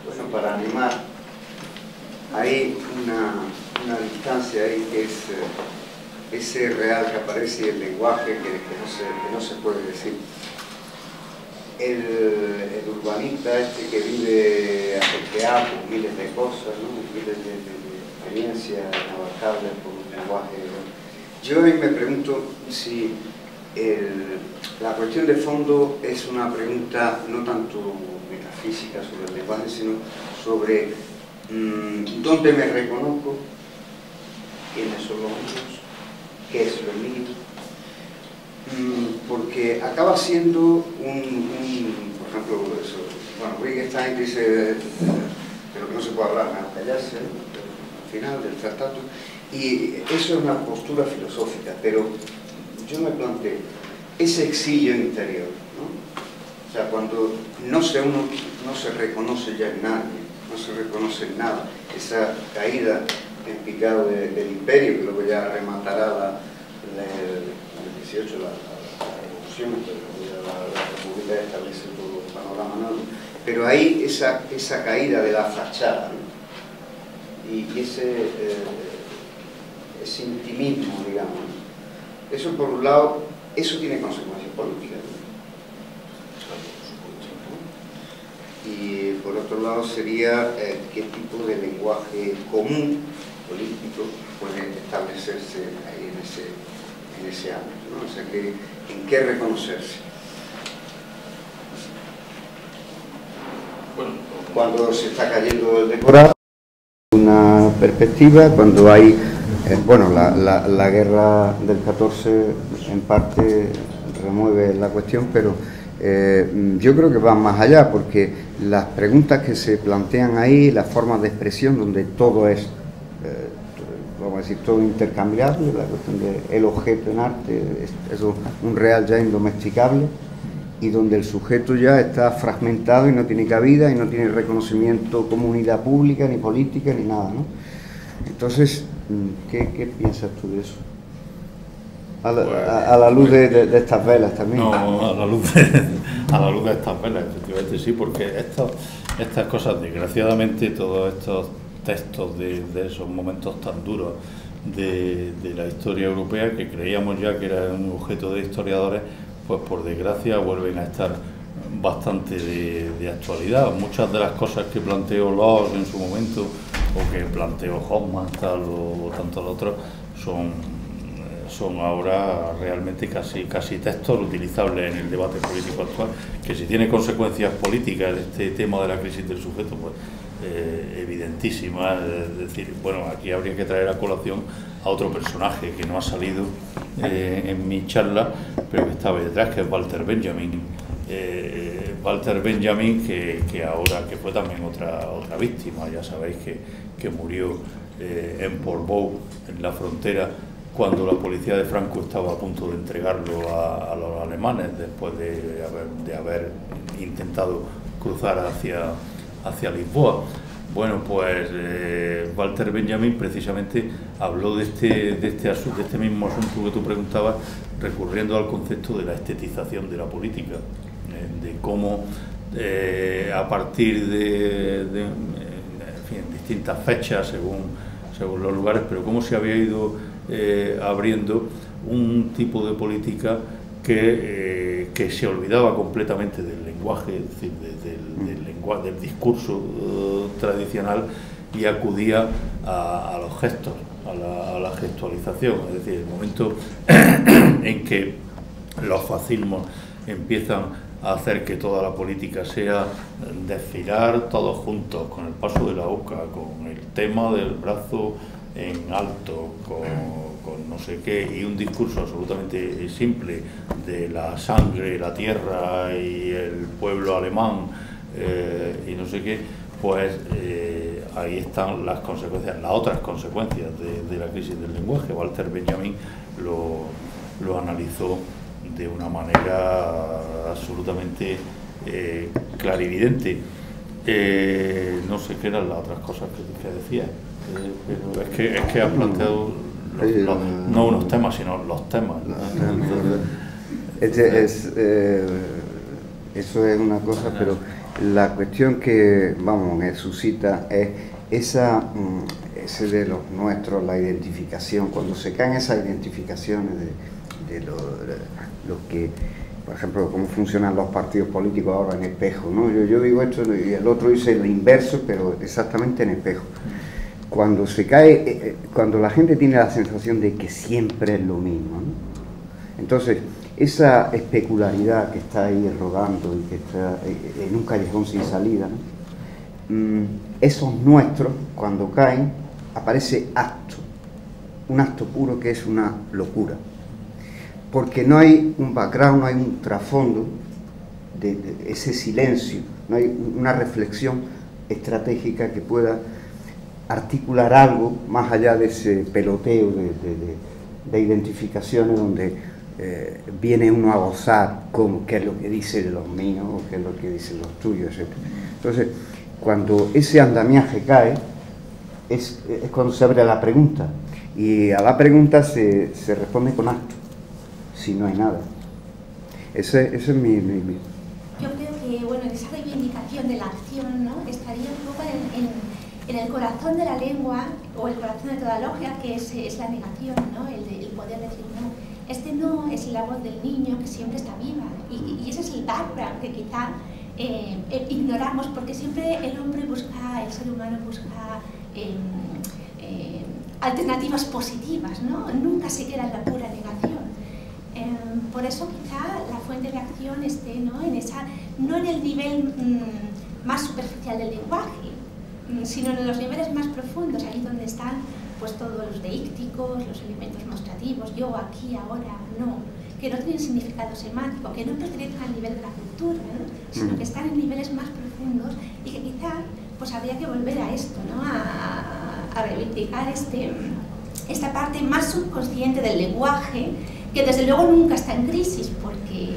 Bueno, para animar, hay una distancia ahí que es ese real que aparece y el lenguaje que no se puede decir. El urbanista este que vive ajetreado con miles de cosas, ¿no? Miles de experiencias inabarcables por un lenguaje. Yo hoy me pregunto si la cuestión de fondo es una pregunta no tanto metafísica sobre el lenguaje, sino sobre dónde me reconozco, quiénes son los míos, qué es lo mío, porque acaba siendo por ejemplo, eso, bueno, Wittgenstein dice pero que no se puede hablar, nada, callarse, ¿no? Al final del tratado, y eso es una postura filosófica, pero yo me planteo ese exilio interior, ¿no? O sea, cuando uno no se reconoce ya en nadie, no se reconoce en nada, esa caída en picado del imperio, que luego ya rematará el 18 la revolución, la república establece todo el panorama nuevo, pero hay esa caída de la fachada, ¿no? Y ese intimismo, digamos, ¿no? Eso por un lado, eso tiene consecuencias políticas, ¿no? Y por otro lado sería qué tipo de lenguaje común político puede establecerse ahí en ese ámbito, ¿no? O sea, en qué reconocerse. Bueno, cuando se está cayendo el decorado, una perspectiva, cuando hay, bueno, la guerra del 14 en parte remueve la cuestión, pero yo creo que van más allá, porque las preguntas que se plantean ahí, las formas de expresión donde todo es, vamos a decir, todo intercambiable, la cuestión del objeto en arte, es un real ya indomesticable, y donde el sujeto ya está fragmentado y no tiene cabida y no tiene reconocimiento comunidad pública, ni política, ni nada, ¿no? Entonces, ¿qué piensas tú de eso? A la luz de estas velas también. No, a la luz de estas velas, efectivamente sí, porque estas cosas, desgraciadamente, todos estos textos de esos momentos tan duros de la historia europea, que creíamos ya que era un objeto de historiadores, pues por desgracia vuelven a estar bastante de actualidad. Muchas de las cosas que planteó Locke en su momento, o que planteó Hoffman, tal o tantos otros, son ahora realmente casi textos utilizables en el debate político actual, que si tiene consecuencias políticas este tema de la crisis del sujeto, pues evidentísimas. Es decir, bueno, aquí habría que traer a colación a otro personaje que no ha salido en mi charla, pero que estaba detrás, que es Walter Benjamin. Walter Benjamin, que ahora que fue también otra víctima, ya sabéis que murió en Portbou, en la frontera, cuando la policía de Franco estaba a punto de entregarlo a los alemanes, después de haber intentado cruzar hacia Lisboa. Bueno, pues Walter Benjamin precisamente habló de este mismo asunto que tú preguntabas, recurriendo al concepto de la estetización de la política, de cómo a partir de distintas fechas, según los lugares, pero cómo se había ido abriendo un tipo de política que se olvidaba completamente del lenguaje, es decir, del discurso tradicional, y acudía a los gestos, a la gestualización. Es decir, el momento en que los fascismos empiezan a hacer que toda la política sea desfilar todos juntos, con el paso de la boca, con el tema del brazo en alto, con no sé qué, y un discurso absolutamente simple de la sangre, la tierra y el pueblo alemán, y no sé qué, pues ahí están las consecuencias, las otras consecuencias de la crisis del lenguaje. Walter Benjamin lo analizó de una manera absolutamente clarividente. No sé qué eran las otras cosas que decía, pero es que ha planteado no unos temas, sino los temas. eso es una cosa, pero la cuestión que, vamos, me suscita es ese de los nuestros, la identificación, cuando se caen esas identificaciones de lo que, por ejemplo, cómo funcionan los partidos políticos ahora en espejo, ¿no? Yo digo esto y el otro dice lo inverso, pero exactamente en espejo. Cuando se cae, cuando la gente tiene la sensación de que siempre es lo mismo, ¿no? Entonces, esa especularidad que está ahí rodando y que está en un callejón sin salida, ¿no? Esos nuestros, cuando caen, aparece acto, un acto puro que es una locura, porque no hay un background, no hay un trasfondo de ese silencio, no hay una reflexión estratégica que pueda articular algo más allá de ese peloteo de identificaciones donde viene uno a gozar con qué es lo que dice de los míos o qué es lo que dicen los tuyos, etc. Entonces, cuando ese andamiaje cae, es cuando se abre la pregunta, y a la pregunta se responde con acto, si no hay nada. Ese es mi... Yo creo que, bueno, esa reivindicación de la acción, ¿no?, estaría un poco en el corazón de la lengua, o el corazón de toda lógica, que es la negación, ¿no?, el poder decir no. Este no es la voz del niño que siempre está viva, y ese es el background que quizá ignoramos, porque siempre el hombre busca, el ser humano busca alternativas positivas, ¿no? Nunca se queda en la pura negación. Por eso quizá la fuente de acción esté, ¿no?, no en el nivel más superficial del lenguaje, sino en los niveles más profundos, ahí donde están pues todos los deícticos, los elementos mostrativos, yo, aquí, ahora, no, que no tienen significado semántico, que no pertenecen al nivel de la cultura, ¿no?, sino que están en niveles más profundos, y que quizá pues habría que volver a esto, ¿no?, a reivindicar esta parte más subconsciente del lenguaje, que desde luego nunca está en crisis, porque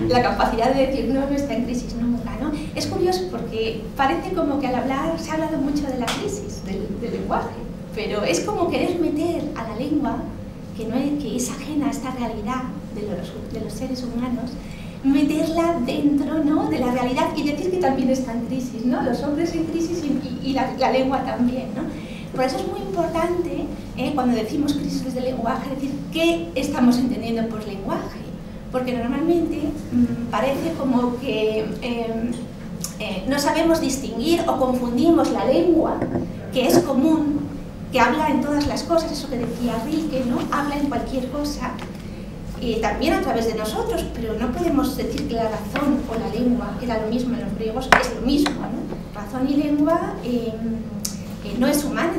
la capacidad de decir no está en crisis nunca, ¿no? Es curioso porque parece como que al hablar se ha hablado mucho de la crisis del lenguaje, pero es como querer meter a la lengua, que es ajena a esta realidad de los seres humanos, meterla dentro, ¿no?, de la realidad, y decir que también está en crisis, ¿no?, los hombres en crisis y la lengua también, ¿no? Por eso es muy importante, cuando decimos crisis del lenguaje, decir qué estamos entendiendo por lenguaje, porque normalmente parece como que no sabemos distinguir o confundimos la lengua, que es común, que habla en todas las cosas, eso que decía Rilke, ¿no?, habla en cualquier cosa, también a través de nosotros, pero no podemos decir que la razón o la lengua, que era lo mismo en los griegos, es lo mismo, ¿no? Razón y lengua no es humana,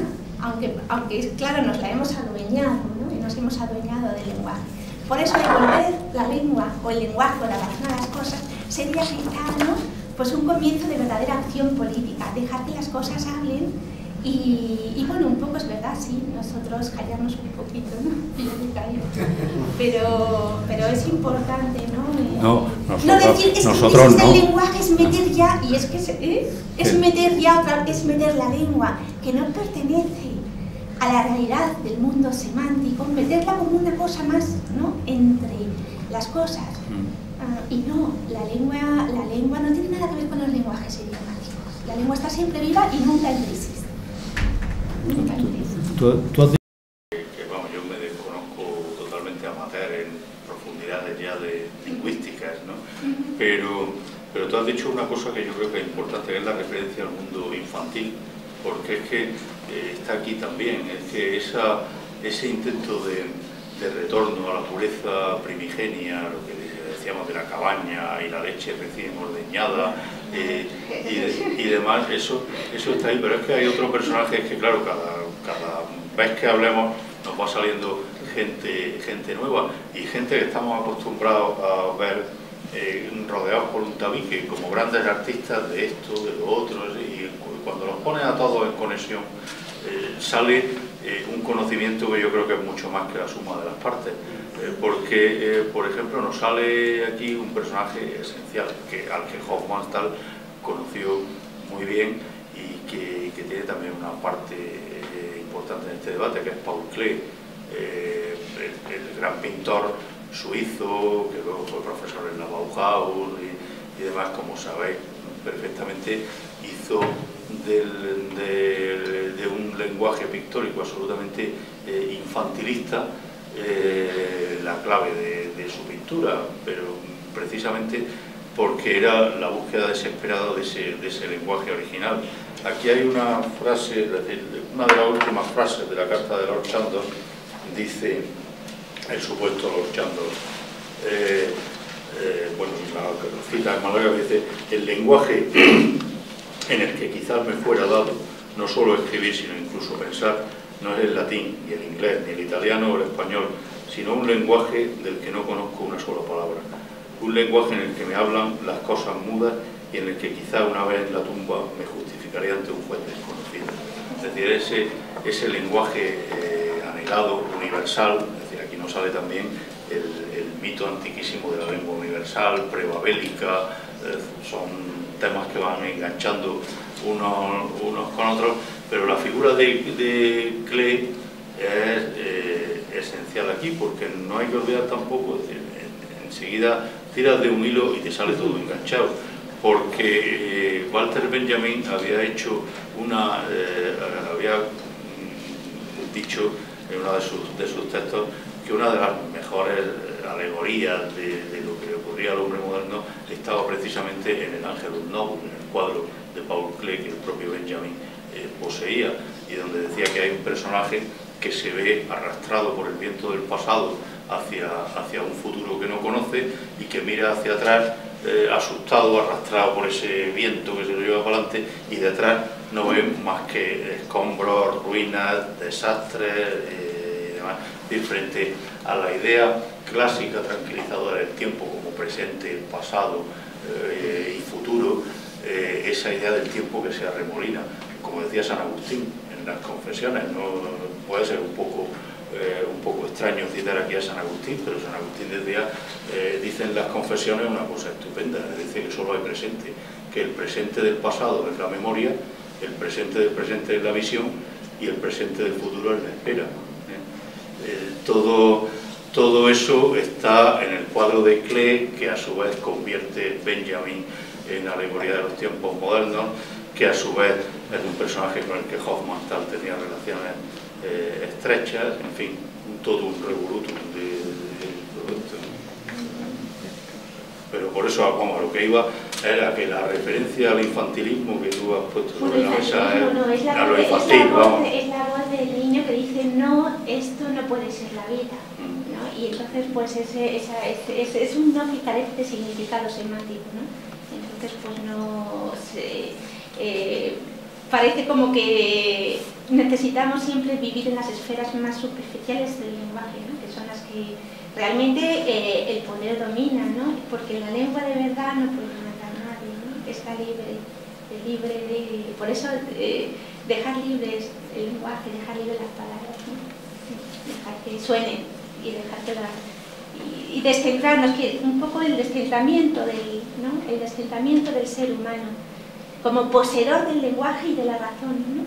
aunque claro, nos la hemos adueñado, ¿no?, y nos hemos adueñado del lenguaje. Por eso devolver la lengua o el lenguaje o la razón a las cosas sería quizá, ¿no?, pues un comienzo de verdadera acción política, dejar que las cosas hablen. Y bueno, un poco es verdad, sí, nosotros callarnos un poquito, ¿no? Yo me callo. Pero es importante, ¿no? No decir, es nosotros que no. El lenguaje es meter ya, y es que es meter ya otra vez, es meter la lengua, que no pertenece a la realidad del mundo semántico, meterla como una cosa más, ¿no?, entre las cosas. Y no, la lengua no tiene nada que ver con los lenguajes idiomáticos. La lengua está siempre viva y nunca en crisis. Tú has dicho que vamos, yo me desconozco totalmente amateur en profundidades ya de lingüísticas, ¿no? Pero tú has dicho una cosa que yo creo que es importante, que es la referencia al mundo infantil, porque es que está aquí también, es que ese intento de retorno a la pureza primigenia, lo que decíamos de la cabaña y la leche recién ordeñada y demás, eso está ahí, pero es que hay otros personajes que claro, cada vez que hablemos nos va saliendo gente nueva y gente que estamos acostumbrados a ver rodeados por un tabique como grandes artistas de esto, de lo otro, y cuando los pones a todos en conexión sale un conocimiento que yo creo que es mucho más que la suma de las partes, porque por ejemplo nos sale aquí un personaje esencial al que Hofmannsthal conoció muy bien y que tiene también una parte importante en este debate, que es Paul Klee, el gran pintor suizo, que luego fue profesor en la Bauhaus demás, como sabéis perfectamente, hizo de un lenguaje pictórico absolutamente infantilista la clave de su pintura, pero precisamente porque era la búsqueda desesperada de ese lenguaje original. Aquí hay una frase, es decir, una de las últimas frases de la carta de Lord Chandos, dice el supuesto Lord Chandos, bueno, la cita de Málaga, dice: el lenguaje en el que quizás me fuera dado no solo escribir, sino incluso pensar, no es el latín, ni el inglés, ni el italiano o el español, sino un lenguaje del que no conozco una sola palabra. Un lenguaje en el que me hablan las cosas mudas y en el que quizá una vez en la tumba me justificaría ante un juez desconocido. Es decir, ese lenguaje anhelado, universal, es decir, aquí nos sale también el mito antiquísimo de la lengua universal, prebabélica, son temas que van enganchando unos con otros, pero la figura de Klee es esencial aquí, porque no hay que olvidar tampoco, es decir, enseguida tiras de un hilo y te sale todo enganchado, porque Walter Benjamin había hecho había dicho en uno de sus textos que una de las mejores alegorías de lo que le ocurría al hombre moderno estaba precisamente en el Angelus Novus, en el cuadro de Paul Klee que el propio Benjamin poseía, y donde decía que hay un personaje que se ve arrastrado por el viento del pasado hacia un futuro que no conoce y que mira hacia atrás asustado, arrastrado por ese viento que se lo lleva para adelante, y detrás no ve más que escombros, ruinas, desastres y demás. Y frente a la idea clásica tranquilizadora del tiempo como presente, pasado y futuro, esa idea del tiempo que se arremolina, como decía San Agustín en las Confesiones, no puede ser un poco extraño citar aquí a San Agustín, pero San Agustín dice en las Confesiones una cosa estupenda, es decir, que solo hay presente, que el presente del pasado es la memoria, el presente del presente es la visión y el presente del futuro es la espera. Todo eso está en el cuadro de Klee, que a su vez convierte Benjamin en alegoría de los tiempos modernos, que a su vez es un personaje con el que Hofmannsthal tenía relaciones estrechas, en fin, todo un revolutum del producto. Pero por eso, vamos, lo que iba era que la referencia al infantilismo que tú has puesto sobre la mesa es a lo infantil, vamos. Es la voz del niño que dice: no, esto no puede ser la vida, ¿no? Y entonces pues es un no que carece de significado semántico, ¿no? Entonces pues no parece como que necesitamos siempre vivir en las esferas más superficiales del lenguaje, ¿no? Que son las que realmente el poder domina, ¿no? Porque la lengua de verdad no puede matar a nadie, ¿no? Está libre de... Por eso dejar libres el lenguaje, dejar libres las palabras, ¿no? Dejar que suenen y dejar que y descentrarnos, que un poco el descentramiento ¿no? El descentramiento del ser humano como poseedor del lenguaje y de la razón, ¿no?